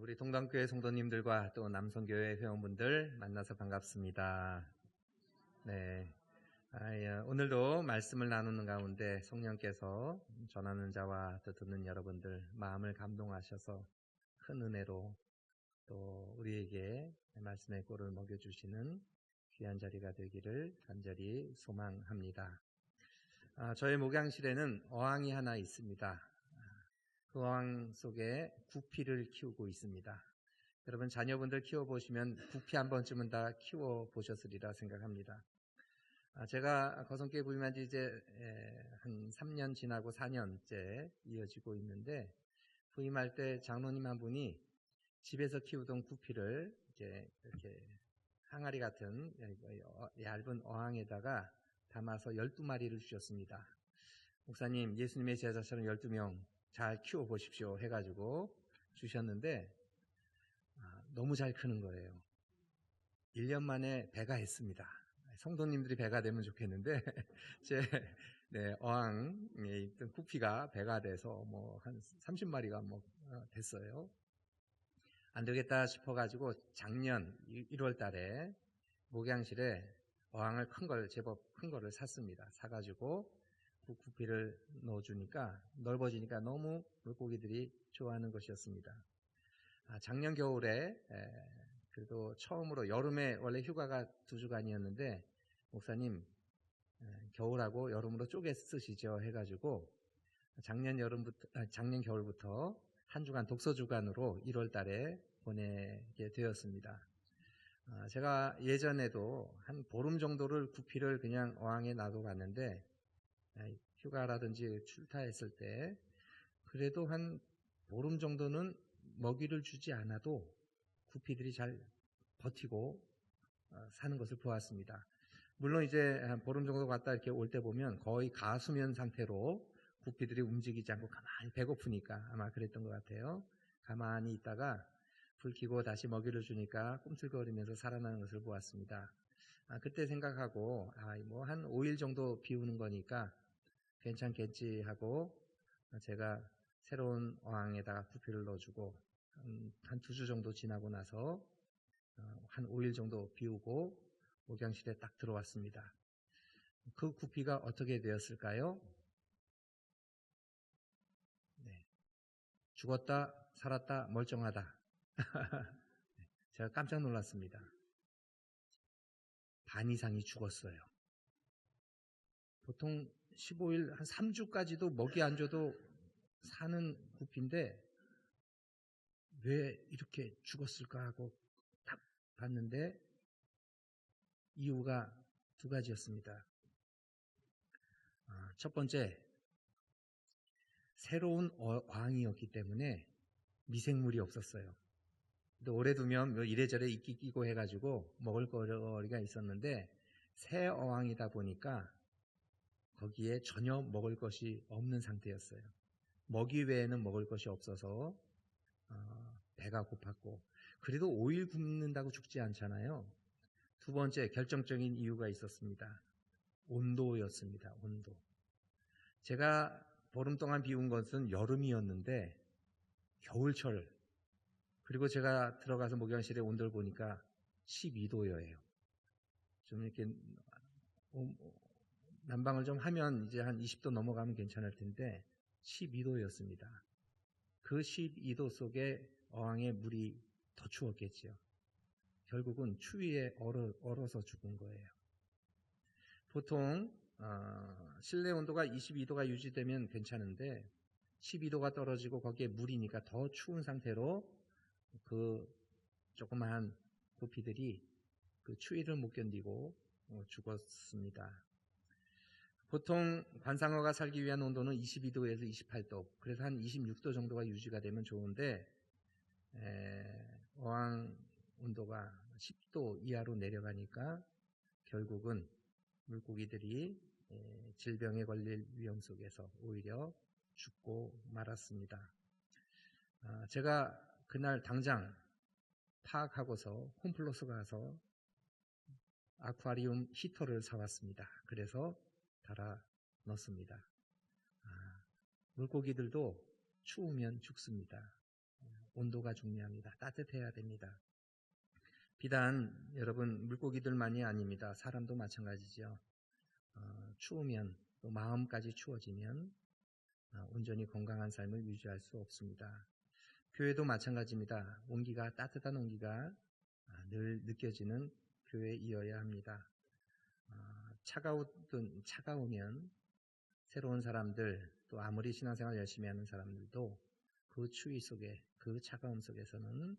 우리 동단교회 성도님들과 또 남성교회 회원분들 만나서 반갑습니다. 네, 오늘도 말씀을 나누는 가운데 성령께서 전하는 자와 또 듣는 여러분들 마음을 감동하셔서 큰 은혜로 또 우리에게 말씀의 꼴을 먹여주시는 귀한 자리가 되기를 간절히 소망합니다. 저의 목양실에는 어항이 하나 있습니다. 그 어항 속에 구피를 키우고 있습니다. 여러분 자녀분들 키워보시면 구피 한 번쯤은 다 키워보셨으리라 생각합니다. 제가 거성교회 부임한 지 이제 한 3년 지나고 4년째 이어지고 있는데, 부임할 때 장로님 한 분이 집에서 키우던 구피를 이제 이렇게 항아리 같은 얇은 어항에다가 담아서 12마리를 주셨습니다. 목사님, 예수님의 제자처럼 12명 잘 키워보십시오 해가지고 주셨는데 너무 잘 크는 거예요. 1년 만에 배가 했습니다. 성도님들이 배가 되면 좋겠는데 제 어항에 있던 구피가 배가 돼서 뭐 한 30마리가 됐어요. 안 되겠다 싶어가지고 작년 1월 달에 목양실에 어항을 제법 큰 거를 샀습니다. 사가지고 그 구피를 넣어주니까 넓어지니까 너무 물고기들이 좋아하는 것이었습니다. 작년 겨울에 그래도 처음으로, 여름에 원래 휴가가 2주간이었는데 목사님 겨울하고 여름으로 쪼개 쓰시죠 해가지고 작년 겨울부터 한 주간 독서주간으로 1월 달에 보내게 되었습니다. 제가 예전에도 한 보름 정도를 구피를 그냥 어항에 놔둬봤는데, 휴가라든지 출타했을 때 그래도 한 보름 정도는 먹이를 주지 않아도 구피들이 잘 버티고 사는 것을 보았습니다. 물론 이제 한 보름 정도 갔다 이렇게 올 때 보면 거의 가수면 상태로 구피들이 움직이지 않고 가만히, 배고프니까 아마 그랬던 것 같아요. 가만히 있다가 불 켜고 다시 먹이를 주니까 꿈틀거리면서 살아나는 것을 보았습니다. 그때 생각하고 뭐 한 5일 정도 비우는 거니까 괜찮겠지 하고 제가 새로운 어항에다가 구피를 넣어주고 한 2주 정도 지나고 나서 한 5일 정도 비우고 목양실에 딱 들어왔습니다. 그 구피가 어떻게 되었을까요? 죽었다, 살았다, 멀쩡하다. 제가 깜짝 놀랐습니다. 반 이상이 죽었어요. 보통 15일, 한 3주까지도 먹이 안 줘도 사는 구피인데 왜 이렇게 죽었을까 하고 딱 봤는데 이유가 2가지였습니다. 첫 번째, 새로운 어항이었기 때문에 미생물이 없었어요. 근데 오래 두면 뭐 이래저래 이끼 끼고 해가지고 먹을 거리가 있었는데, 새 어항이다 보니까 거기에 전혀 먹을 것이 없는 상태였어요. 먹이 외에는 먹을 것이 없어서 배가 고팠고, 그래도 5일 굶는다고 죽지 않잖아요. 2번째, 결정적인 이유가 있었습니다. 온도였습니다. 온도. 제가 보름 동안 비운 것은 여름이었는데 겨울철, 그리고 제가 들어가서 목양실에 온도를 보니까 12도예요. 좀 이렇게 난방을 좀 하면 이제 한 20도 넘어가면 괜찮을 텐데 12도였습니다. 그 12도 속에 어항에 물이 더 추웠겠죠. 결국은 추위에 얼어서 죽은 거예요. 보통 실내 온도가 22도가 유지되면 괜찮은데 12도가 떨어지고 거기에 물이니까 더 추운 상태로 그 조그마한 구피들이 그 추위를 못 견디고 죽었습니다. 보통 관상어가 살기 위한 온도는 22도에서 28도, 그래서 한 26도 정도가 유지가 되면 좋은데 어항 온도가 10도 이하로 내려가니까 결국은 물고기들이 질병에 걸릴 위험 속에서 오히려 죽고 말았습니다. 제가 그날 당장 파악하고서 홈플러스 가서 아쿠아리움 히터를 사왔습니다. 그래서 달아 넣습니다. 물고기들도 추우면 죽습니다. 온도가 중요합니다. 따뜻해야 됩니다. 비단 여러분 물고기들만이 아닙니다. 사람도 마찬가지죠. 추우면 또 마음까지 추워지면 온전히 건강한 삶을 유지할 수 없습니다. 교회도 마찬가지입니다. 온기가 따뜻한 온기가 늘 느껴지는 교회이어야 합니다. 차가우면 새로운 사람들 또 아무리 신앙생활 열심히 하는 사람들도 그 추위 속에 그 차가움 속에서는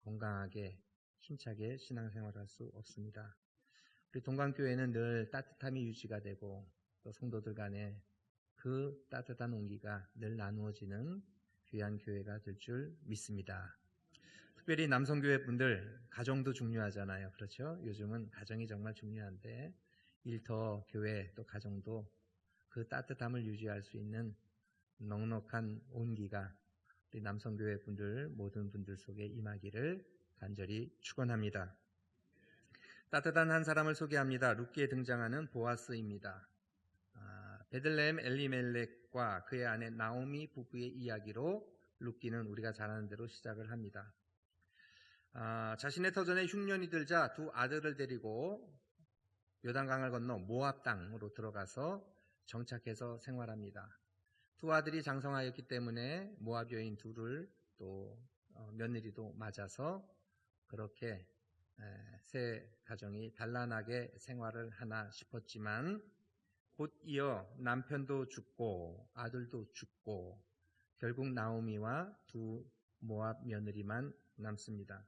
건강하게 힘차게 신앙생활을 할 수 없습니다. 우리 동강교회는 늘 따뜻함이 유지가 되고 또 성도들 간에 그 따뜻한 온기가 늘 나누어지는 귀한 교회가 될 줄 믿습니다. 특별히 남성교회 분들 가정도 중요하잖아요. 그렇죠? 요즘은 가정이 정말 중요한데 일터, 교회 또 가정도 그 따뜻함을 유지할 수 있는 넉넉한 온기가 우리 남성교회 분들 모든 분들 속에 임하기를 간절히 축원합니다. 따뜻한 한 사람을 소개합니다. 룻기에 등장하는 보아스입니다. 베들레헴 엘리멜렉과 그의 아내 나오미 부부의 이야기로 룻기는 우리가 잘 아는 대로 시작을 합니다. 자신의 터전에 흉년이 들자 두 아들을 데리고 요단강을 건너 모압 땅으로 들어가서 정착해서 생활합니다. 두 아들이 장성하였기 때문에 모압 여인 둘을 또 며느리도 맞아서 그렇게 새 가정이 단란하게 생활을 하나 싶었지만 곧 이어 남편도 죽고 아들도 죽고 결국 나오미와 두 모압 며느리만 남습니다.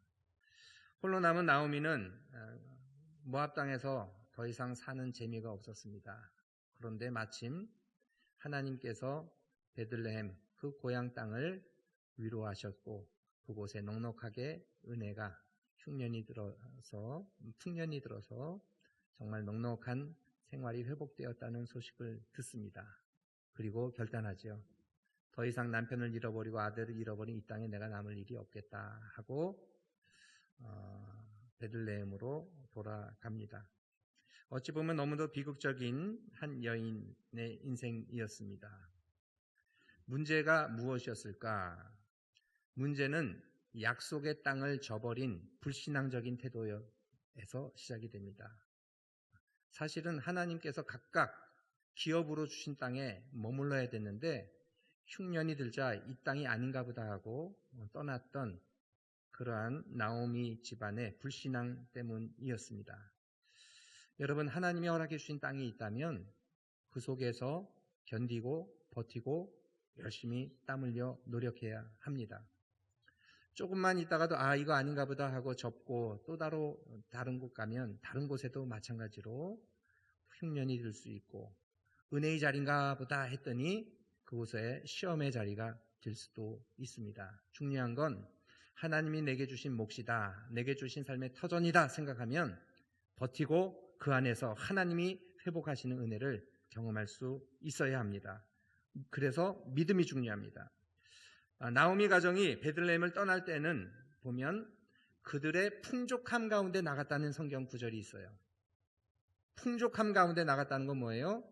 홀로 남은 나오미는 모압 땅에서 더 이상 사는 재미가 없었습니다. 그런데 마침 하나님께서 베들레헴 그 고향 땅을 위로하셨고 그곳에 넉넉하게 은혜가 풍년이 들어서 정말 넉넉한 생활이 회복되었다는 소식을 듣습니다. 그리고 결단하죠. 더 이상 남편을 잃어버리고 아들을 잃어버린 이 땅에 내가 남을 일이 없겠다 하고 베들레헴으로 돌아갑니다. 어찌 보면 너무도 비극적인 한 여인의 인생이었습니다. 문제가 무엇이었을까? 문제는 약속의 땅을 저버린 불신앙적인 태도에서 시작이 됩니다. 사실은 하나님께서 각각 기업으로 주신 땅에 머물러야 됐는데 흉년이 들자 이 땅이 아닌가 보다 하고 떠났던 그러한 나오미 집안의 불신앙 때문이었습니다. 여러분, 하나님이 허락해 주신 땅이 있다면 그 속에서 견디고 버티고 열심히 땀 흘려 노력해야 합니다. 조금만 있다가도 이거 아닌가 보다 하고 접고 또 다른 곳 가면 다른 곳에도 마찬가지로 흉년이 들 수 있고 은혜의 자리인가 보다 했더니 그곳에 시험의 자리가 될 수도 있습니다. 중요한 건 하나님이 내게 주신 몫이다, 내게 주신 삶의 터전이다 생각하면 버티고 그 안에서 하나님이 회복하시는 은혜를 경험할 수 있어야 합니다. 그래서 믿음이 중요합니다. 나오미 가정이 베들레헴을 떠날 때는 보면 그들의 풍족함 가운데 나갔다는 성경 구절이 있어요. 풍족함 가운데 나갔다는 건 뭐예요?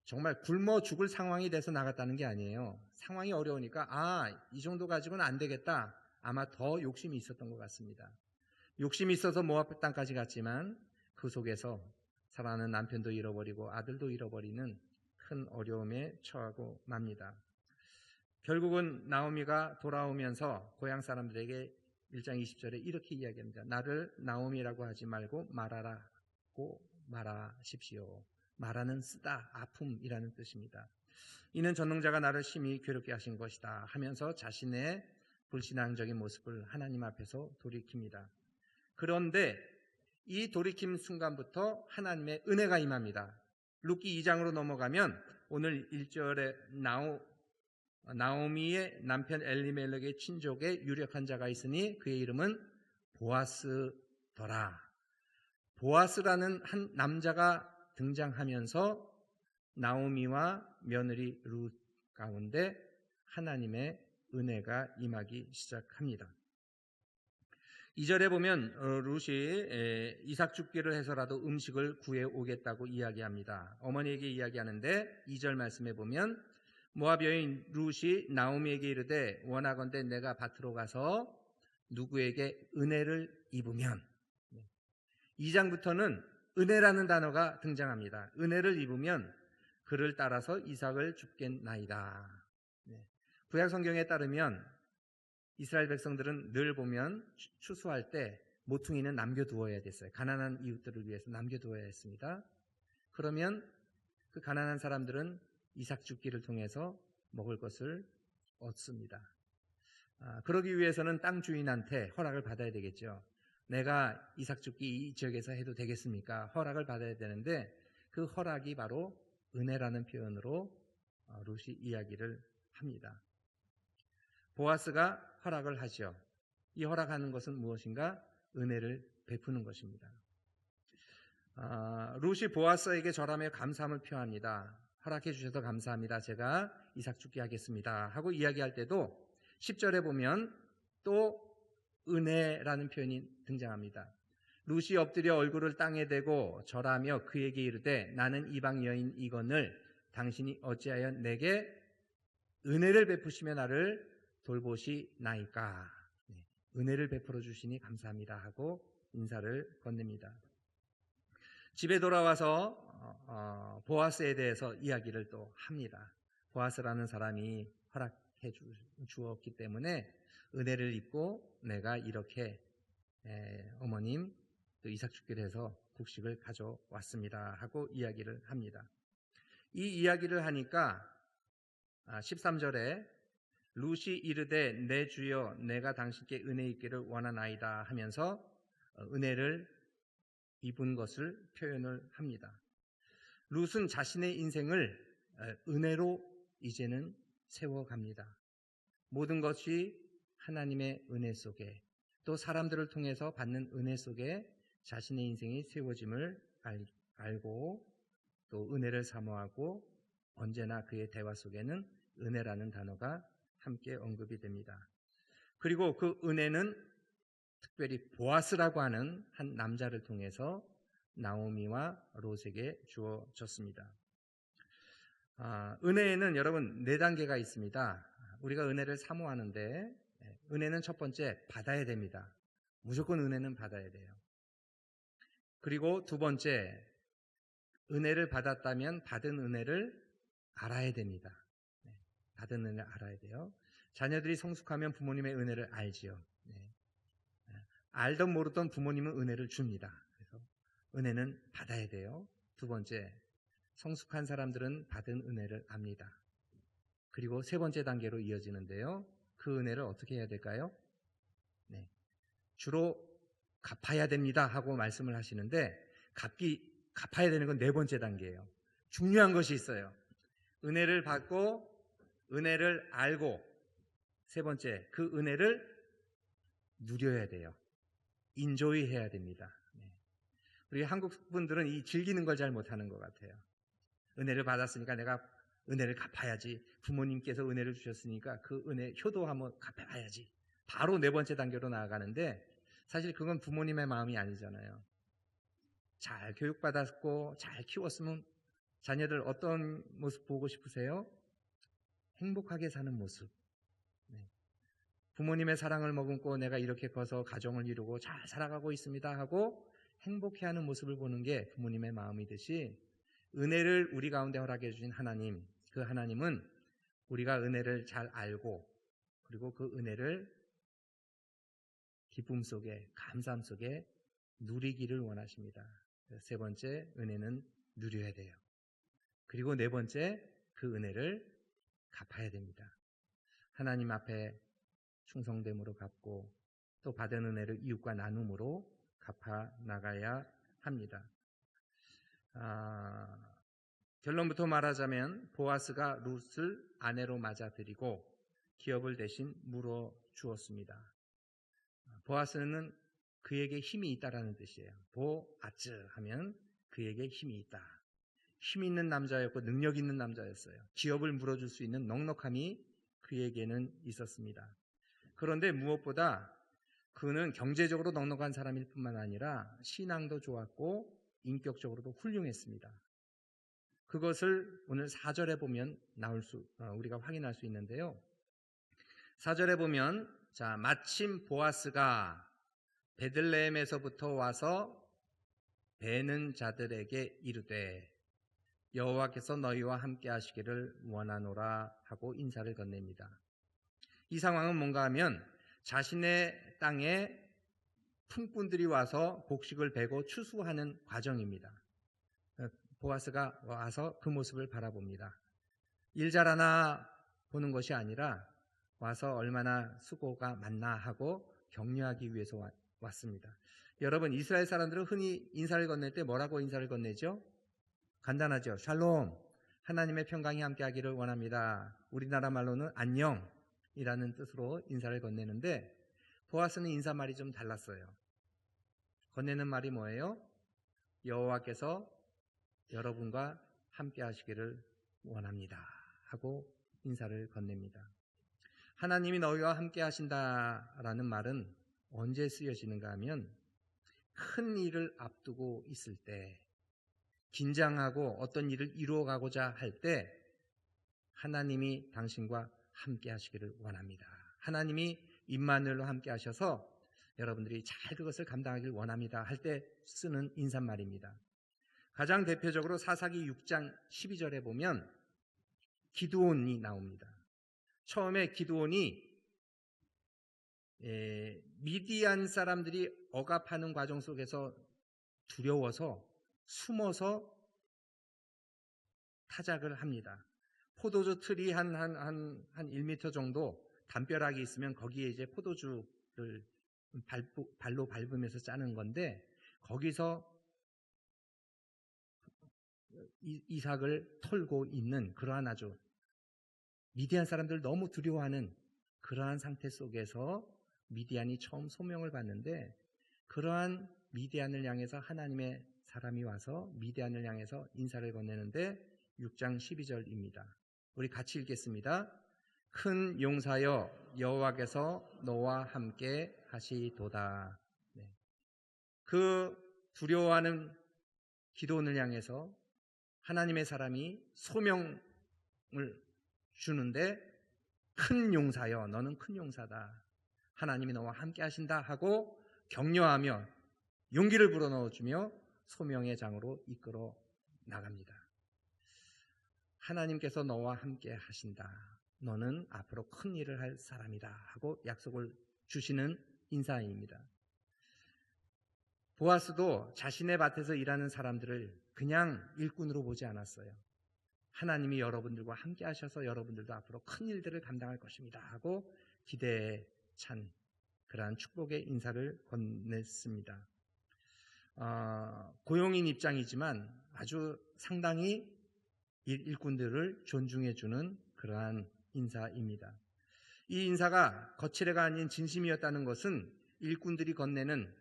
정말 굶어 죽을 상황이 돼서 나갔다는 게 아니에요. 상황이 어려우니까 이 정도 가지고는 안 되겠다. 아마 더 욕심이 있었던 것 같습니다. 욕심이 있어서 모압 땅까지 갔지만 그 속에서 사랑하는 남편도 잃어버리고 아들도 잃어버리는 큰 어려움에 처하고 맙니다. 결국은 나오미가 돌아오면서 고향 사람들에게 1장 20절에 이렇게 이야기합니다. 나를 나오미라고 하지 말고 마라라고 말하십시오. 마라는 쓰다, 아픔이라는 뜻입니다. 이는 전능자가 나를 심히 괴롭게 하신 것이다 하면서 자신의 불신앙적인 모습을 하나님 앞에서 돌이킵니다. 그런데 이 돌이킴 순간부터 하나님의 은혜가 임합니다. 룻기 2장으로 넘어가면 오늘 1절에 나오미의 남편 엘리멜렉의 친족에 유력한 자가 있으니 그의 이름은 보아스더라. 보아스라는 한 남자가 등장하면서 나오미와 며느리 룻 가운데 하나님의 은혜가 임하기 시작합니다. 2절에 보면 룻이 이삭 죽기를 해서라도 음식을 구해 오겠다고 이야기합니다. 어머니에게 이야기하는데 2절 말씀에 보면 모압 여인 룻이 나오미에게 이르되 원하건대 내가 밭으로 가서 누구에게 은혜를 입으면, 2장부터는 은혜라는 단어가 등장합니다. 은혜를 입으면 그를 따라서 이삭을 줍겠나이다. 구약 성경에 따르면 이스라엘 백성들은 늘 보면 추수할 때 모퉁이는 남겨두어야 됐어요. 가난한 이웃들을 위해서 남겨두어야 했습니다. 그러면 그 가난한 사람들은 이삭 줍기를 통해서 먹을 것을 얻습니다. 그러기 위해서는 땅 주인한테 허락을 받아야 되겠죠. 내가 이삭 줍기 이 지역에서 해도 되겠습니까? 허락을 받아야 되는데 그 허락이 바로 은혜라는 표현으로 룻이 이야기를 합니다. 보아스가 허락을 하죠. 이 허락하는 것은 무엇인가? 은혜를 베푸는 것입니다. 룻이 보아스에게 절하며 감사함을 표합니다. 허락해 주셔서 감사합니다. 제가 이삭 줍게 하겠습니다. 하고 이야기할 때도 10절에 보면 또 은혜라는 표현이 등장합니다. 룻이 엎드려 얼굴을 땅에 대고 절하며 그에게 이르되 나는 이방 여인이거늘 당신이 어찌하여 내게 은혜를 베푸시며 나를 돌보시나이까. 은혜를 베풀어 주시니 감사합니다 하고 인사를 건넵니다. 집에 돌아와서 보아스에 대해서 이야기를 또 합니다. 보아스라는 사람이 허락해 주었기 때문에 은혜를 입고 내가 이렇게 어머님 또 이삭 줍기를 해서 곡식을 가져왔습니다 하고 이야기를 합니다. 이 이야기를 하니까 13절에 룻이 이르되 내 주여 내가 당신께 은혜 있기를 원하나이다 하면서 은혜를 입은 것을 표현을 합니다. 룻은 자신의 인생을 은혜로 이제는 세워갑니다. 모든 것이 하나님의 은혜 속에 또 사람들을 통해서 받는 은혜 속에 자신의 인생이 세워짐을 알고 또 은혜를 사모하고 언제나 그의 대화 속에는 은혜라는 단어가 함께 언급이 됩니다. 그리고 그 은혜는 특별히 보아스라고 하는 한 남자를 통해서 나오미와 롯에게 주어졌습니다. 은혜에는 여러분 4단계가 있습니다. 우리가 은혜를 사모하는데 은혜는 첫 번째 받아야 됩니다. 무조건 은혜는 받아야 돼요. 그리고 두 번째 은혜를 받았다면 받은 은혜를 알아야 됩니다. 받은 은혜를 알아야 돼요. 자녀들이 성숙하면 부모님의 은혜를 알지요. 알던 모르던 부모님은 은혜를 줍니다. 그래서 은혜는 받아야 돼요. 두 번째, 성숙한 사람들은 받은 은혜를 압니다. 그리고 세 번째 단계로 이어지는데요. 그 은혜를 어떻게 해야 될까요? 주로 갚아야 됩니다 하고 말씀을 하시는데 갚아야 되는 건 네 번째 단계예요. 중요한 것이 있어요. 은혜를 받고 은혜를 알고 세 번째, 그 은혜를 누려야 돼요. 인조이 해야 됩니다. 우리 한국 분들은 이 즐기는 걸 잘 못하는 것 같아요. 은혜를 받았으니까 내가 은혜를 갚아야지. 부모님께서 은혜를 주셨으니까 그 은혜 효도 한번 갚아야지. 바로 네 번째 단계로 나아가는데 사실 그건 부모님의 마음이 아니잖아요. 잘 교육받았고 잘 키웠으면 자녀들 어떤 모습 보고 싶으세요? 행복하게 사는 모습. 부모님의 사랑을 머금고 내가 이렇게 커서 가정을 이루고 잘 살아가고 있습니다 하고 행복해하는 모습을 보는 게 부모님의 마음이듯이 은혜를 우리 가운데 허락해 주신 하나님, 그 하나님은 우리가 은혜를 잘 알고 그리고 그 은혜를 기쁨 속에 감사함 속에 누리기를 원하십니다. 세 번째, 은혜는 누려야 돼요. 그리고 네 번째, 그 은혜를 갚아야 됩니다. 하나님 앞에 충성됨으로 갚고 또 받은 은혜를 이웃과 나눔으로 갚아 나가야 합니다. 결론부터 말하자면 보아스가 룻을 아내로 맞아들이고 기업을 대신 물어 주었습니다. 보아스는 그에게 힘이 있다라는 뜻이에요. 보아츠 하면 그에게 힘이 있다. 힘 있는 남자였고 능력 있는 남자였어요. 기업을 물어줄 수 있는 넉넉함이 그에게는 있었습니다. 그런데 무엇보다 그는 경제적으로 넉넉한 사람일 뿐만 아니라 신앙도 좋았고 인격적으로도 훌륭했습니다. 그것을 오늘 4절에 보면 우리가 확인할 수 있는데요. 4절에 보면 자, 마침 보아스가 베들레헴에서부터 와서 베는 자들에게 이르되 여호와께서 너희와 함께 하시기를 원하노라 하고 인사를 건넵니다. 이 상황은 뭔가 하면 자신의 땅에 품꾼들이 와서 곡식을 베고 추수하는 과정입니다. 보아스가 와서 그 모습을 바라봅니다. 일 잘하나 보는 것이 아니라 와서 얼마나 수고가 많나 하고 격려하기 위해서 왔습니다. 여러분, 이스라엘 사람들은 흔히 인사를 건넬 때 뭐라고 인사를 건네죠? 간단하죠. 샬롬, 하나님의 평강이 함께하기를 원합니다. 우리나라 말로는 안녕이라는 뜻으로 인사를 건네는데 보아스는 인사말이 좀 달랐어요. 건네는 말이 뭐예요? 여호와께서 여러분과 함께하시기를 원합니다 하고 인사를 건넵니다. 하나님이 너희와 함께하신다라는 말은 언제 쓰여지는가 하면 큰 일을 앞두고 있을 때, 긴장하고 어떤 일을 이루어가고자 할 때 하나님이 당신과 함께 하시기를 원합니다. 하나님이 임마누엘로 함께 하셔서 여러분들이 잘 그것을 감당하기를 원합니다 할 때 쓰는 인사말입니다. 가장 대표적으로 사사기 6장 12절에 보면 기드온이 나옵니다. 처음에 기드온이 미디안 사람들이 억압하는 과정 속에서 두려워서 숨어서 타작을 합니다. 포도주 틀이 한 1m 정도 담벼락이 있으면 거기에 이제 포도주를 발로 밟으면서 짜는 건데 거기서 이삭을 털고 있는 그러한 아주 미디안 사람들 너무 두려워하는 그러한 상태 속에서 미디안이 처음 소명을 받는데 그러한 미디안을 향해서 하나님의 사람이 와서 미디안을 향해서 인사를 건네는데 6장 12절입니다. 우리 같이 읽겠습니다. 큰 용사여 여호와께서 너와 함께 하시도다. 네. 그 두려워하는 기드온을 향해서 하나님의 사람이 소명을 주는데 큰 용사여 너는 큰 용사다. 하나님이 너와 함께 하신다 하고 격려하며 용기를 불어넣어주며 소명의 장으로 이끌어 나갑니다. 하나님께서 너와 함께 하신다. 너는 앞으로 큰 일을 할 사람이다 하고 약속을 주시는 인사입니다. 보아스도 자신의 밭에서 일하는 사람들을 그냥 일꾼으로 보지 않았어요. 하나님이 여러분들과 함께 하셔서 여러분들도 앞으로 큰 일들을 감당할 것입니다 하고 기대에 찬 그러한 축복의 인사를 건넸습니다. 고용인 입장이지만 아주 상당히 일꾼들을 존중해주는 그러한 인사입니다. 이 인사가 거칠애가 아닌 진심이었다는 것은 일꾼들이 건네는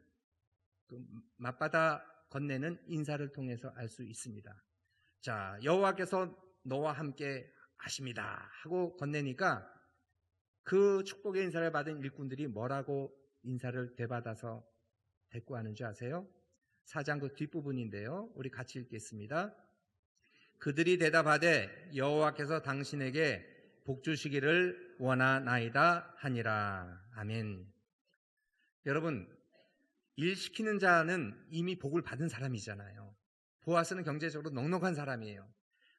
맞받아 건네는 인사를 통해서 알 수 있습니다. 자, 여호와께서 너와 함께 하십니다 하고 건네니까 그 축복의 인사를 받은 일꾼들이 뭐라고 인사를 되받아서 대꾸하는 줄 아세요? 4장 그 뒷부분인데요. 우리 같이 읽겠습니다. 그들이 대답하되 여호와께서 당신에게 복 주시기를 원하나이다 하니라. 아멘. 여러분, 일 시키는 자는 이미 복을 받은 사람이잖아요. 보아스는 경제적으로 넉넉한 사람이에요.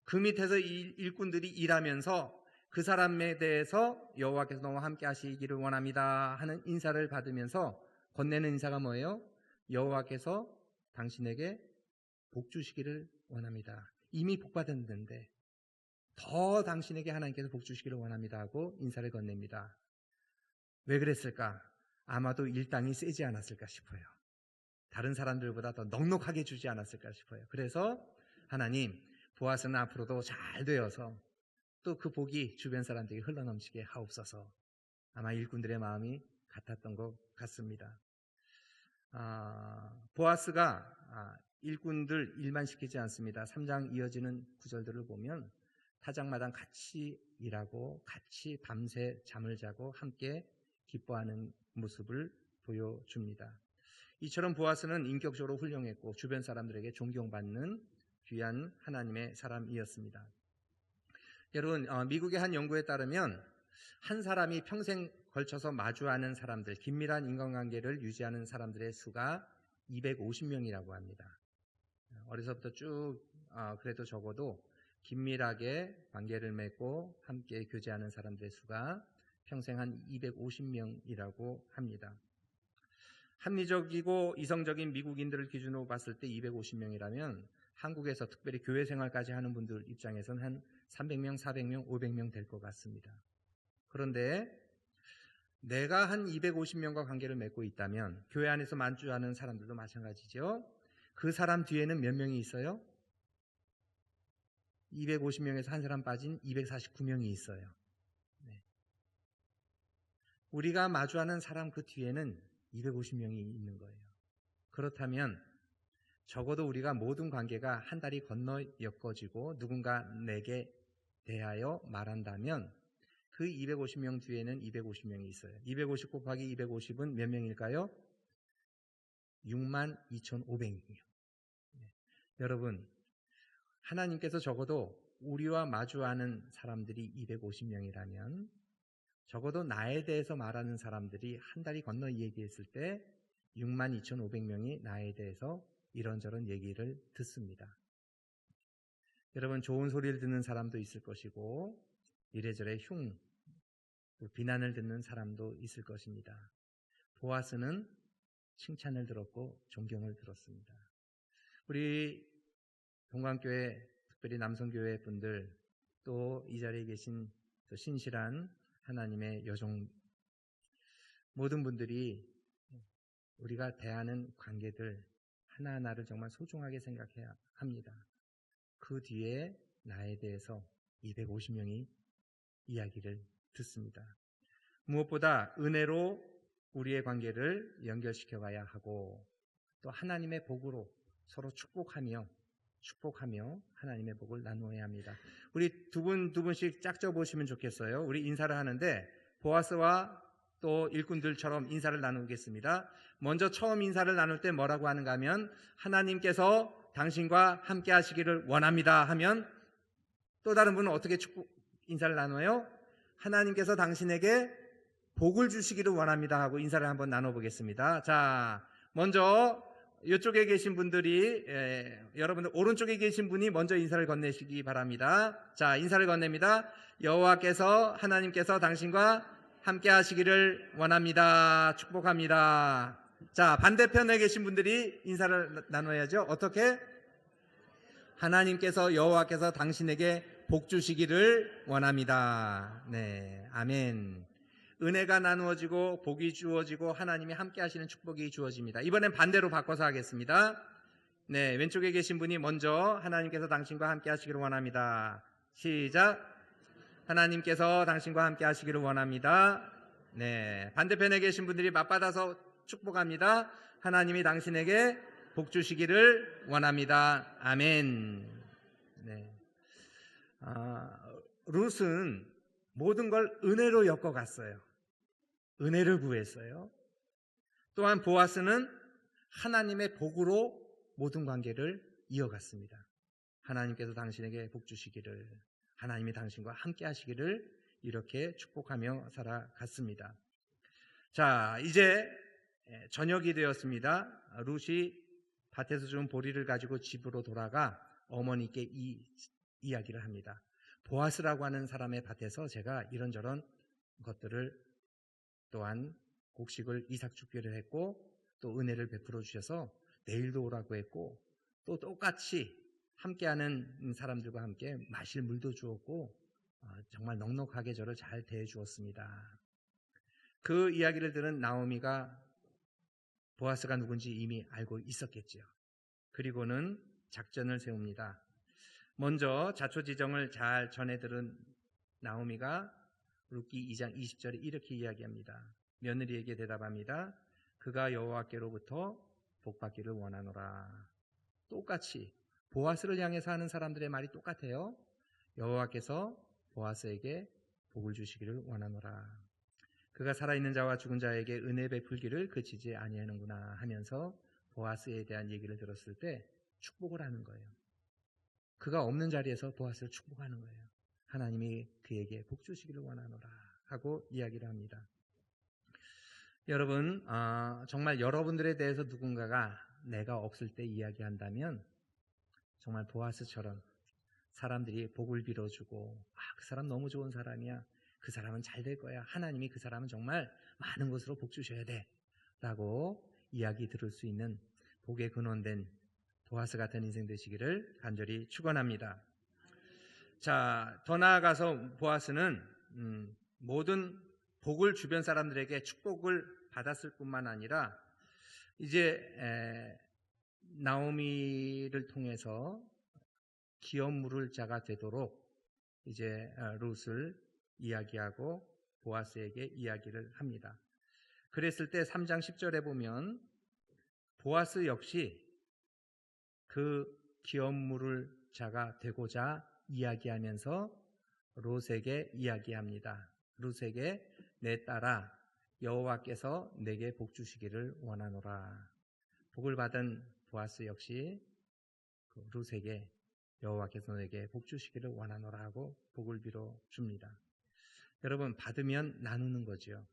그 밑에서 일꾼들이 일하면서 그 사람에 대해서 여호와께서 너와 함께 하시기를 원합니다 하는 인사를 받으면서 건네는 인사가 뭐예요? 여호와께서 당신에게 복 주시기를 원합니다. 이미 복 받았는데 더 당신에게 하나님께서 복 주시기를 원합니다 하고 인사를 건넵니다. 왜 그랬을까? 아마도 일당이 세지 않았을까 싶어요. 다른 사람들보다 더 넉넉하게 주지 않았을까 싶어요. 그래서 하나님, 보아스는 앞으로도 잘 되어서 또 그 복이 주변 사람들에게 흘러넘치게 하옵소서. 아마 일꾼들의 마음이 같았던 것 같습니다. 보아스가 일꾼들 일만 시키지 않습니다. 3장 이어지는 구절들을 보면 타작마당 같이 일하고 같이 밤새 잠을 자고 함께 기뻐하는 모습을 보여줍니다. 이처럼 보아스는 인격적으로 훌륭했고 주변 사람들에게 존경받는 귀한 하나님의 사람이었습니다. 여러분, 미국의 한 연구에 따르면 한 사람이 평생 걸쳐서 마주하는 사람들, 긴밀한 인간관계를 유지하는 사람들의 수가 250명이라고 합니다. 어려서부터 쭉 그래도 적어도 긴밀하게 관계를 맺고 함께 교제하는 사람들의 수가 평생 한 250명이라고 합니다. 합리적이고 이성적인 미국인들을 기준으로 봤을 때 250명이라면 한국에서 특별히 교회 생활까지 하는 분들 입장에서는 한 300명, 400명, 500명 될 것 같습니다. 그런데 내가 한 250명과 관계를 맺고 있다면 교회 안에서 만주하는 사람들도 마찬가지죠. 그 사람 뒤에는 몇 명이 있어요? 250명에서 한 사람 빠진 249명이 있어요. 네. 우리가 마주하는 사람 그 뒤에는 250명이 있는 거예요. 그렇다면 적어도 우리가 모든 관계가 한 다리 건너 엮어지고 누군가 내게 대하여 말한다면 그 250명 뒤에는 250명이 있어요. 250 곱하기 250은 몇 명일까요? 62,500명. 네. 여러분, 하나님께서 적어도 우리와 마주하는 사람들이 250명이라면 적어도 나에 대해서 말하는 사람들이 한 다리 건너 얘기했을 때 62,500명이 나에 대해서 이런저런 얘기를 듣습니다. 여러분, 좋은 소리를 듣는 사람도 있을 것이고 이래저래 비난을 듣는 사람도 있을 것입니다. 보아스는 칭찬을 들었고 존경을 들었습니다. 우리 동관교회, 특별히 남성교회 분들, 또 이 자리에 계신 신실한 하나님의 여종, 모든 분들이 우리가 대하는 관계들 하나하나를 정말 소중하게 생각해야 합니다. 그 뒤에 나에 대해서 250명이 이야기를 듣습니다. 무엇보다 은혜로 우리의 관계를 연결시켜 가야 하고 또 하나님의 복으로 서로 축복하며 하나님의 복을 나누어야 합니다. 우리 두 분씩 짝져 보시면 좋겠어요. 우리 인사를 하는데 보아스와 또 일꾼들처럼 인사를 나누겠습니다. 먼저 처음 인사를 나눌 때 뭐라고 하는가 하면 하나님께서 당신과 함께 하시기를 원합니다 하면 또 다른 분은 어떻게 인사를 나눠요? 하나님께서 당신에게 복을 주시기를 원합니다 하고 인사를 한번 나눠보겠습니다. 자, 먼저 이쪽에 계신 분들이 여러분들 오른쪽에 계신 분이 먼저 인사를 건네시기 바랍니다. 자, 인사를 건넵니다. 여호와께서 하나님께서 당신과 함께 하시기를 원합니다. 축복합니다. 자, 반대편에 계신 분들이 인사를 나눠야죠. 어떻게? 하나님께서 여호와께서 당신에게 복 주시기를 원합니다. 네, 아멘. 은혜가 나누어지고 복이 주어지고 하나님이 함께 하시는 축복이 주어집니다. 이번엔 반대로 바꿔서 하겠습니다. 네, 왼쪽에 계신 분이 먼저 하나님께서 당신과 함께 하시기를 원합니다. 시작. 하나님께서 당신과 함께 하시기를 원합니다. 네, 반대편에 계신 분들이 맞받아서 축복합니다. 하나님이 당신에게 복 주시기를 원합니다. 아멘. 네. 룻은 모든 걸 은혜로 엮어갔어요. 은혜를 구했어요. 또한 보아스는 하나님의 복으로 모든 관계를 이어갔습니다. 하나님께서 당신에게 복 주시기를, 하나님이 당신과 함께 하시기를 이렇게 축복하며 살아갔습니다. 자, 이제 저녁이 되었습니다. 룻이 밭에서 준 보리를 가지고 집으로 돌아가 어머니께 이 이야기를 합니다. 보아스라고 하는 사람의 밭에서 제가 이런저런 것들을 또한 곡식을 이삭죽기를 했고 또 은혜를 베풀어 주셔서 내일도 오라고 했고 또 똑같이 함께하는 사람들과 함께 마실 물도 주었고 정말 넉넉하게 저를 잘 대해 주었습니다. 그 이야기를 들은 나오미가 보아스가 누군지 이미 알고 있었겠죠. 그리고는 작전을 세웁니다. 먼저 자초지정을 잘 전해 들은 나오미가 룻기 2장 20절에 이렇게 이야기합니다. 며느리에게 대답합니다. 그가 여호와께로부터 복받기를 원하노라. 똑같이 보아스를 향해서 하는 사람들의 말이 똑같아요. 여호와께서 보아스에게 복을 주시기를 원하노라. 그가 살아있는 자와 죽은 자에게 은혜 베풀기를 그치지 아니하는구나 하면서 보아스에 대한 얘기를 들었을 때 축복을 하는 거예요. 그가 없는 자리에서 보아스를 축복하는 거예요. 하나님이 그에게 복 주시기를 원하노라 하고 이야기를 합니다. 여러분, 정말 여러분들에 대해서 누군가가 내가 없을 때 이야기한다면 정말 보아스처럼 사람들이 복을 빌어주고, 그 사람 너무 좋은 사람이야, 그 사람은 잘 될 거야, 하나님이 그 사람은 정말 많은 것으로 복 주셔야 돼 라고 이야기 들을 수 있는 복의 근원된 보아스 같은 인생 되시기를 간절히 축원합니다. 자, 더 나아가서 보아스는 모든 복을 주변 사람들에게 축복을 받았을 뿐만 아니라 이제 나오미를 통해서 기업 물을 자가 되도록 이제 룻을 이야기하고 보아스에게 이야기를 합니다. 그랬을 때 3장 10절에 보면 보아스 역시 그 기업 물을 자가 되고자 이야기하면서 룻에게 이야기합니다. 룻에게 내 딸아 여호와께서 내게 복 주시기를 원하노라. 복을 받은 보아스 역시 룻에게 여호와께서 내게 복 주시기를 원하노라 하고 복을 빌어 줍니다. 여러분, 받으면 나누는 거죠.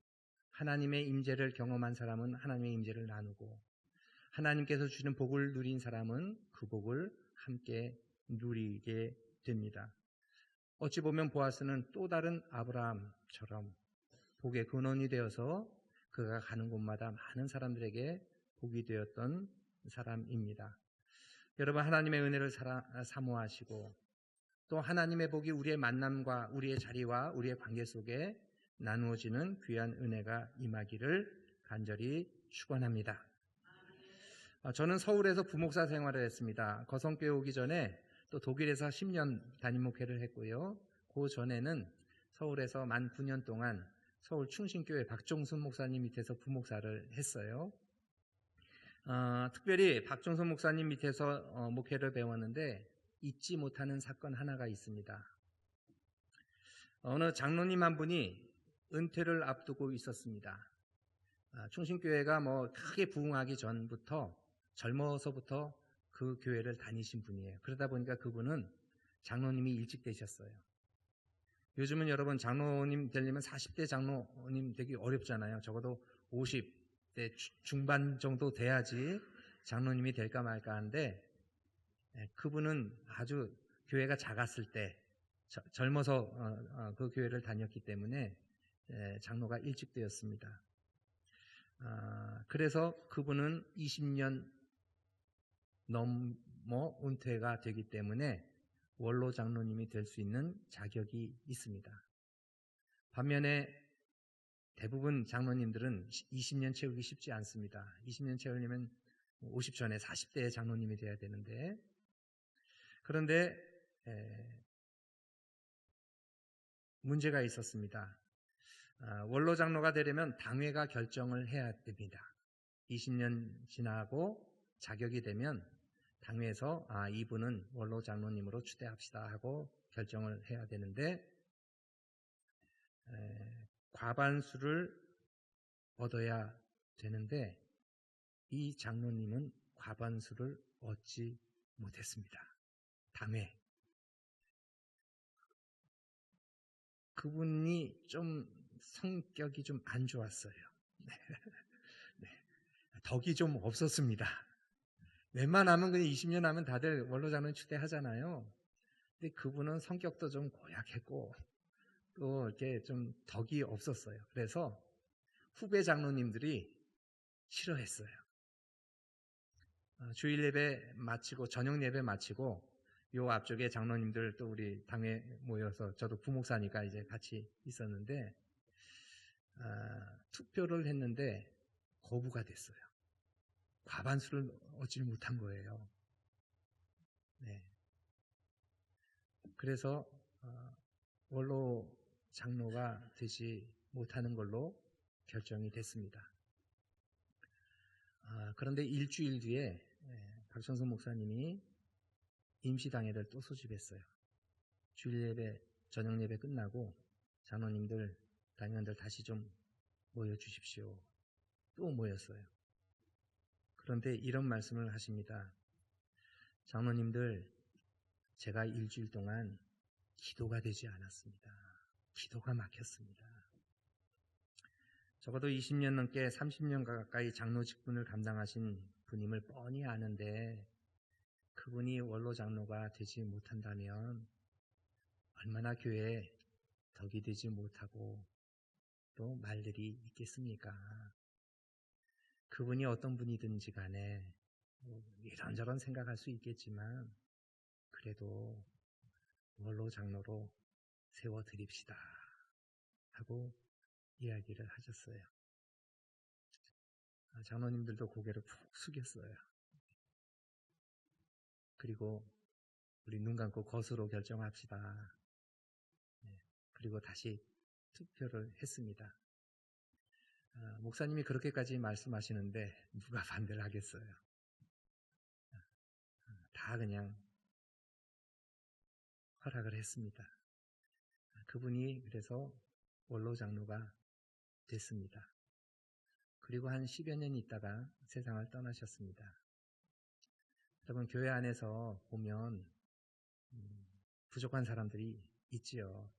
하나님의 임재를 경험한 사람은 하나님의 임재를 나누고, 하나님께서 주시는 복을 누린 사람은 그 복을 함께 누리게 됩니다. 어찌 보면 보아스는 또 다른 아브라함처럼 복의 근원이 되어서 그가 가는 곳마다 많은 사람들에게 복이 되었던 사람입니다. 여러분, 하나님의 은혜를 사모하시고 또 하나님의 복이 우리의 만남과 우리의 자리와 우리의 관계 속에 나누어지는 귀한 은혜가 임하기를 간절히 축원합니다. 저는 서울에서 부목사 생활을 했습니다. 거성교회 오기 전에 또 독일에서 10년 담임 목회를 했고요. 그 전에는 서울에서 만 9년 동안 서울 충신교회 박종순 목사님 밑에서 부목사를 했어요. 특별히 박종순 목사님 밑에서 목회를 배웠는데 잊지 못하는 사건 하나가 있습니다. 어느 장로님 한 분이 은퇴를 앞두고 있었습니다. 충신교회가 크게 부흥하기 전부터 젊어서부터 그 교회를 다니신 분이에요. 그러다 보니까 그분은 장로님이 일찍 되셨어요. 요즘은 여러분 장로님 되려면 40대 장로님 되기 어렵잖아요. 적어도 50대 중반 정도 돼야지 장로님이 될까 말까 하는데, 그분은 아주 교회가 작았을 때 젊어서 그 교회를 다녔기 때문에 장로가 일찍 되었습니다. 그래서 그분은 20년 넘어 은퇴가 되기 때문에 원로 장로님이 될 수 있는 자격이 있습니다. 반면에 대부분 장로님들은 20년 채우기 쉽지 않습니다. 20년 채우려면 50 전에 40대의 장로님이 돼야 되는데, 그런데 문제가 있었습니다. 원로 장로가 되려면 당회가 결정을 해야 됩니다. 20년 지나고 자격이 되면 당회에서 이분은 원로 장로님으로 추대합시다 하고 결정을 해야 되는데, 과반수를 얻어야 되는데 이 장로님은 과반수를 얻지 못했습니다. 당회. 그분이 좀 성격이 좀 안 좋았어요. 네. 덕이 좀 없었습니다. 웬만하면 그냥 20년 하면 다들 원로 장로님 추대하잖아요. 근데 그분은 성격도 좀 고약했고 또 이렇게 좀 덕이 없었어요. 그래서 후배 장로님들이 싫어했어요. 주일 예배 마치고 저녁 예배 마치고 요 앞쪽에 장로님들 또 우리 당회 모여서, 저도 부목사니까 이제 같이 있었는데 투표를 했는데 거부가 됐어요. 과반수를 얻지 못한 거예요. 네. 그래서 원로 장로가 되지 못하는 걸로 결정이 됐습니다. 그런데 일주일 뒤에 박정선 목사님이 임시당회를 또 소집했어요. 주일 예배, 저녁 예배 끝나고 장로님들, 당회원들 다시 좀 모여주십시오. 또 모였어요. 그런데 이런 말씀을 하십니다. 장로님들, 제가 일주일 동안 기도가 되지 않았습니다. 기도가 막혔습니다. 적어도 20년 넘게 30년 가까이 장로 직분을 감당하신 분임을 뻔히 아는데 그분이 원로 장로가 되지 못한다면 얼마나 교회에 덕이 되지 못하고 또 말들이 있겠습니까? 그분이 어떤 분이든지 간에 이런저런 생각할 수 있겠지만 그래도 원로 장로로 세워드립시다 하고 이야기를 하셨어요. 장로님들도 고개를 푹 숙였어요. 그리고 우리 눈 감고 것으로 결정합시다. 그리고 다시 투표를 했습니다. 목사님이 그렇게까지 말씀하시는데 누가 반대를 하겠어요? 다 그냥 허락을 했습니다. 그분이 그래서 원로 장로가 됐습니다. 그리고 한 10여 년 있다가 세상을 떠나셨습니다. 여러분, 교회 안에서 보면 부족한 사람들이 있지요.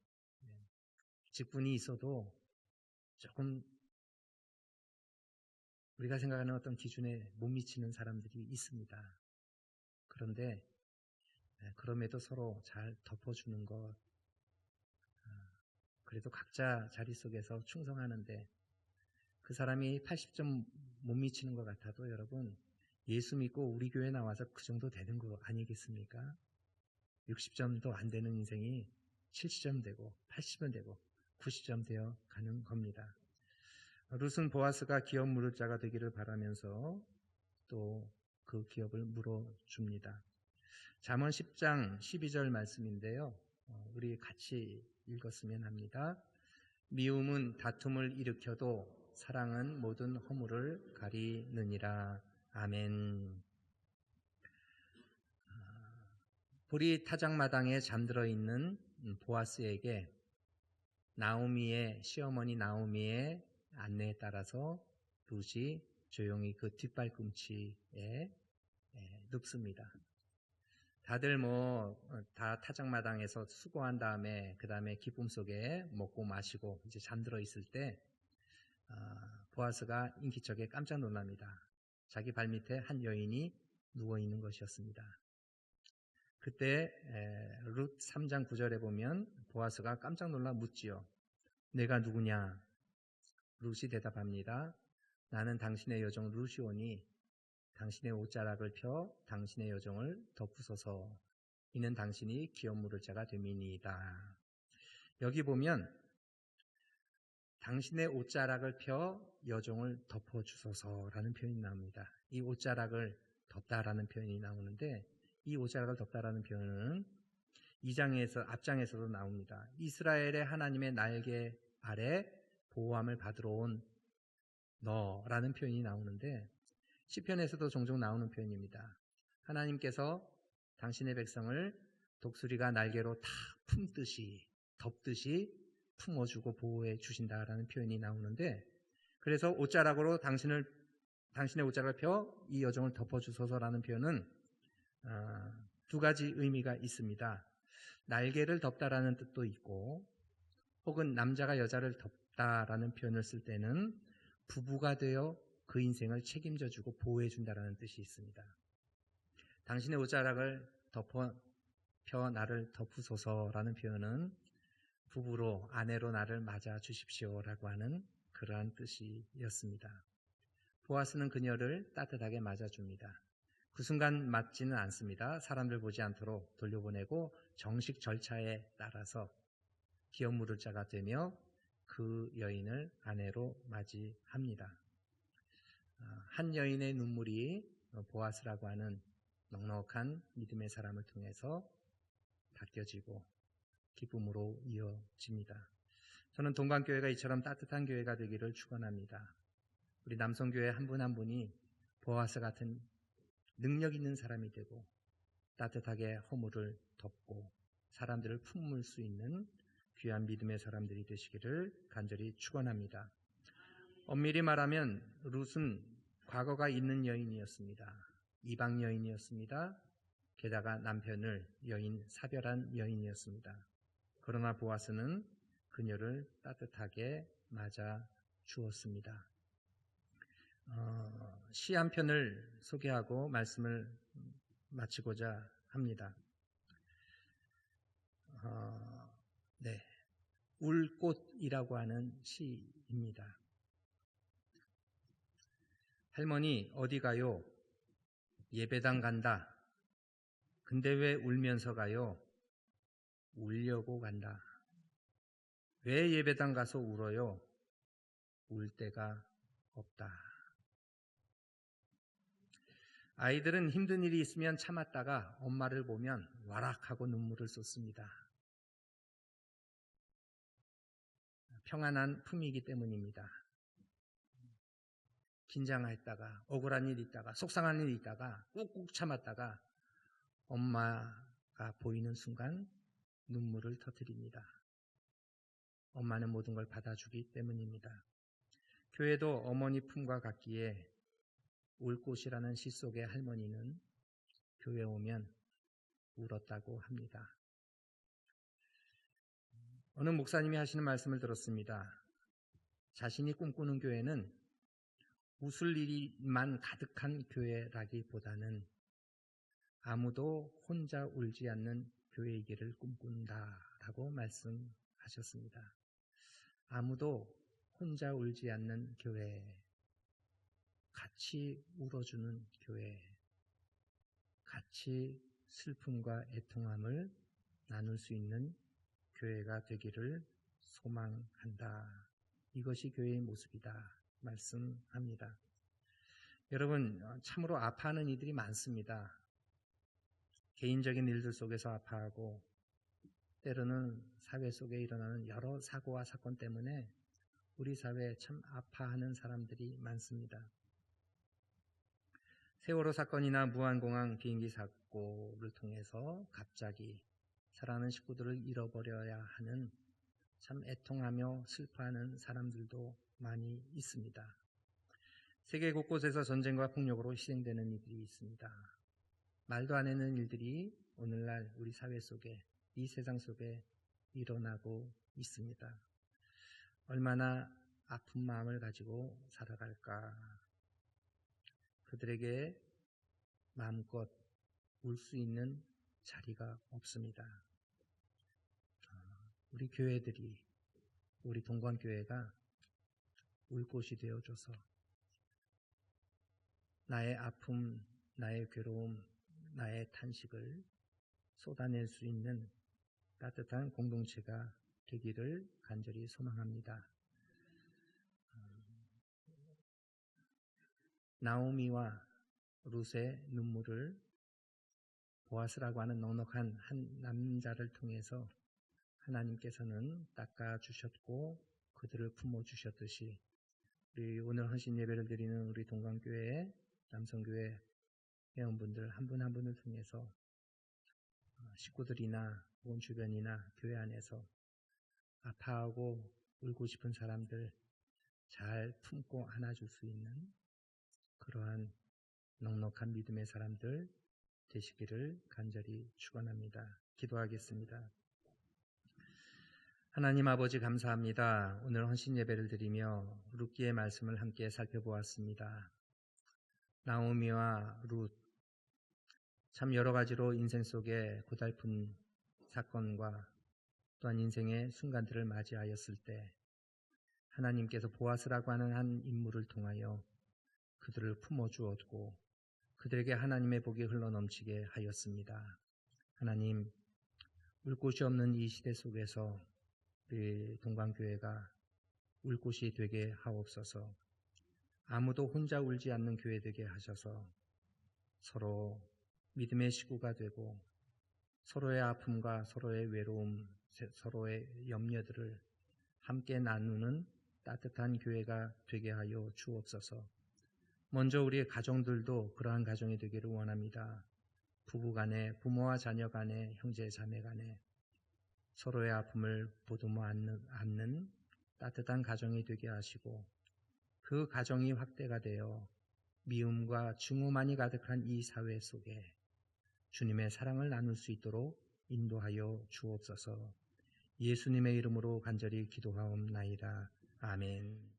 직분이 있어도 조금 우리가 생각하는 어떤 기준에 못 미치는 사람들이 있습니다. 그런데 그럼에도 서로 잘 덮어주는 것, 그래도 각자 자리 속에서 충성하는데 그 사람이 80점 못 미치는 것 같아도 여러분 예수 믿고 우리 교회 나와서 그 정도 되는 거 아니겠습니까? 60점도 안 되는 인생이 70점 되고 80점 되고 90점 되어 가는 겁니다. 룻은 보아스가 기업 물을 자가 되기를 바라면서 또 그 기업을 물어줍니다. 잠언 10장 12절 말씀인데요. 우리 같이 읽었으면 합니다. 미움은 다툼을 일으켜도 사랑은 모든 허물을 가리느니라. 아멘. 보리 타작마당에 잠들어 있는 보아스에게 나오미의 시어머니 나오미의 안내에 따라서 룻이 조용히 그 뒷발꿈치에 눕습니다. 다들 다 타작마당에서 수고한 다음에 그 다음에 기쁨 속에 먹고 마시고 이제 잠들어 있을 때 보아스가 인기척에 깜짝 놀랍니다. 자기 발밑에 한 여인이 누워 있는 것이었습니다. 그때 룻 3장 9절에 보면 보아스가 깜짝 놀라 묻지요. 내가 누구냐? 룻이 대답합니다. 나는 당신의 여종 룻이오니 당신의 옷자락을 펴 당신의 여종을 덮으소서. 이는 당신이 기업 물을 자가 됨이니이다. 여기 보면 당신의 옷자락을 펴 여종을 덮어주소서라는 표현이 나옵니다. 이 옷자락을 덮다라는 표현이 나오는데 이 옷자락을 덮다라는 표현은 앞장에서도 나옵니다. 이스라엘의 하나님의 날개 아래 보호함을 받으러 온 너라는 표현이 나오는데 시편에서도 종종 나오는 표현입니다. 하나님께서 당신의 백성을 독수리가 날개로 다 품듯이 덮듯이 품어주고 보호해 주신다라는 표현이 나오는데 그래서 옷자락으로 당신의 옷자락을 펴 이 여종을 덮어주소서라는 표현은 두 가지 의미가 있습니다. 날개를 덮다라는 뜻도 있고 혹은 남자가 여자를 덮다라는 표현을 쓸 때는 부부가 되어 그 인생을 책임져주고 보호해준다라는 뜻이 있습니다. 당신의 옷자락을 펴 나를 덮으소서라는 표현은 부부로 아내로 나를 맞아 주십시오라고 하는 그러한 뜻이었습니다. 보아스는 그녀를 따뜻하게 맞아줍니다. 그 순간 맞지는 않습니다. 사람들 보지 않도록 돌려보내고 정식 절차에 따라서 기업 물을 자가 되며 그 여인을 아내로 맞이합니다. 한 여인의 눈물이 보아스라고 하는 넉넉한 믿음의 사람을 통해서 닦여지고 기쁨으로 이어집니다. 저는 동방교회가 이처럼 따뜻한 교회가 되기를 축원합니다. 우리 남성교회 한 분 한 분이 보아스 같은 능력 있는 사람이 되고 따뜻하게 허물을 덮고 사람들을 품을 수 있는 귀한 믿음의 사람들이 되시기를 간절히 축원합니다. 엄밀히 말하면 룻은 과거가 있는 여인이었습니다. 이방 여인이었습니다. 게다가 남편을 사별한 여인이었습니다. 그러나 보아스는 그녀를 따뜻하게 맞아 주었습니다. 시 한 편을 소개하고 말씀을 마치고자 합니다. 네, 울꽃이라고 하는 시입니다. 할머니 어디 가요? 예배당 간다. 근데 왜 울면서 가요? 울려고 간다. 왜 예배당 가서 울어요? 울 데가 없다. 아이들은 힘든 일이 있으면 참았다가 엄마를 보면 와락하고 눈물을 쏟습니다. 평안한 품이기 때문입니다. 긴장했다가 억울한 일이 있다가 속상한 일이 있다가 꾹꾹 참았다가 엄마가 보이는 순간 눈물을 터뜨립니다. 엄마는 모든 걸 받아주기 때문입니다. 교회도 어머니 품과 같기에 울꽃이라는 시 속의 할머니는 교회 오면 울었다고 합니다. 어느 목사님이 하시는 말씀을 들었습니다. 자신이 꿈꾸는 교회는 웃을 일만 가득한 교회라기보다는 아무도 혼자 울지 않는 교회이기를 꿈꾼다라고 말씀하셨습니다. 아무도 혼자 울지 않는 교회, 같이 울어주는 교회, 같이 슬픔과 애통함을 나눌 수 있는 교회가 되기를 소망한다. 이것이 교회의 모습이다 말씀합니다. 여러분, 참으로 아파하는 이들이 많습니다. 개인적인 일들 속에서 아파하고 때로는 사회 속에 일어나는 여러 사고와 사건 때문에 우리 사회에 참 아파하는 사람들이 많습니다. 세월호 사건이나 무한공항 비행기 사고를 통해서 갑자기 사랑하는 식구들을 잃어버려야 하는 참 애통하며 슬퍼하는 사람들도 많이 있습니다. 세계 곳곳에서 전쟁과 폭력으로 희생되는 이들이 있습니다. 말도 안 되는 일들이 오늘날 우리 사회 속에, 이 세상 속에 일어나고 있습니다. 얼마나 아픈 마음을 가지고 살아갈까. 그들에게 마음껏 울 수 있는 자리가 없습니다. 우리 교회들이, 우리 동관교회가 울 곳이 되어줘서 나의 아픔, 나의 괴로움, 나의 탄식을 쏟아낼 수 있는 따뜻한 공동체가 되기를 간절히 소망합니다. 나오미와 룻의 눈물을 보아스라고 하는 넉넉한 한 남자를 통해서 하나님께서는 닦아주셨고 그들을 품어주셨듯이 우리 오늘 헌신 예배를 드리는 우리 동관교회, 남성교회 회원분들 한 분 한 분을 통해서 식구들이나 온 주변이나 교회 안에서 아파하고 울고 싶은 사람들 잘 품고 안아줄 수 있는 그러한 넉넉한 믿음의 사람들 되시기를 간절히 축원합니다. 기도하겠습니다. 하나님 아버지 감사합니다. 오늘 헌신 예배를 드리며 룻기의 말씀을 함께 살펴보았습니다. 나오미와 룻, 참 여러 가지로 인생 속에 고달픈 사건과 또한 인생의 순간들을 맞이하였을 때 하나님께서 보아스라고 하는 한 인물을 통하여 그들을 품어주었고 그들에게 하나님의 복이 흘러넘치게 하였습니다. 하나님, 울 곳이 없는 이 시대 속에서 우리 동관교회가 울 곳이 되게 하옵소서. 아무도 혼자 울지 않는 교회 되게 하셔서 서로 믿음의 식구가 되고 서로의 아픔과 서로의 외로움, 서로의 염려들을 함께 나누는 따뜻한 교회가 되게 하여 주옵소서. 먼저 우리의 가정들도 그러한 가정이 되기를 원합니다. 부부간에, 부모와 자녀간에, 형제 자매간에 서로의 아픔을 보듬어 안는 따뜻한 가정이 되게 하시고 그 가정이 확대가 되어 미움과 증오만이 가득한 이 사회 속에 주님의 사랑을 나눌 수 있도록 인도하여 주옵소서. 예수님의 이름으로 간절히 기도하옵나이다. 아멘.